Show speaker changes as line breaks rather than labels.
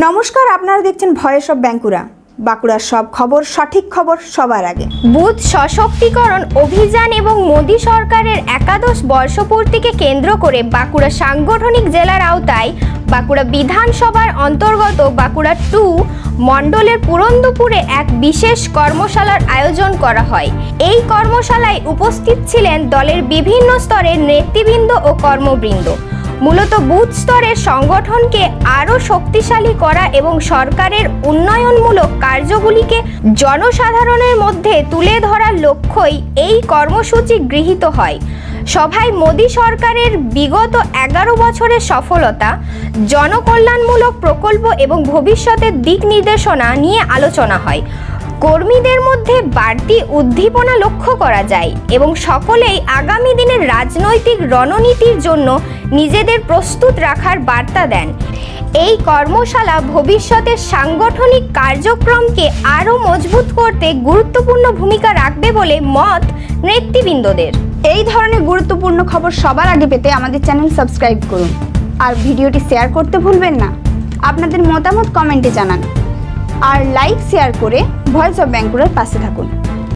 নমস্কার, আপনারা দেখছেন ভয়েস অফ বাঁকুড়া। বাঁকুড়ার সব খবর, সঠিক খবর সবার আগে।
বুথ সশক্তিকরণ অভিযান এবং মোদী সরকারের একাদশ বর্ষপূর্তিকে কেন্দ্র করে বাঁকুড়া সাংগঠনিক জেলার আওতায় বাঁকুড়া বিধানসভার অন্তর্গত বাঁকুড়া 2 মণ্ডলের পুরন্দপুরে এক বিশেষ কর্মশালার আয়োজন করা হয়। এই কর্মশালায় উপস্থিত ছিলেন দলের বিভিন্ন স্তরের নেতৃবৃন্দ ও কর্মবৃন্দ। মূলত বুথ স্তরের সংগঠনকে আরও শক্তিশালী করা এবং সরকারের উন্নয়নমূলক কার্যগুলিকে জনসাধারণের মধ্যে তুলে ধরার লক্ষ্যই এই কর্মসূচি গৃহীত হয়। সভায় মোদী সরকারের বিগত 11 বছরের সফলতা, জনকল্যাণমূলক প্রকল্প এবং ভবিষ্যতের দিক নির্দেশনা নিয়ে আলোচনা হয়। কর্মীদের মধ্যে বাড়তি উদ্দীপনা লক্ষ্য করা যায় এবং সকলেই আগামী দিনের রাজনৈতিক রণনীতির জন্য নিজেদের প্রস্তুত রাখার বার্তা দেন। এই কর্মশালা ভবিষ্যতের সাংগঠনিক কার্যক্রমকে আরও মজবুত করতে গুরুত্বপূর্ণ ভূমিকা রাখবে বলে মত নেতৃবৃন্দদের।
এই ধরনের গুরুত্বপূর্ণ খবর সবার আগে পেতে আমাদের চ্যানেল সাবস্ক্রাইব করুন আর ভিডিওটি শেয়ার করতে ভুলবেন না। আপনাদের মতামত কমেন্টে জানান আর লাইক শেয়ার করে ভয়েস অফ বাঁকুড়ার পাশে থাকুন।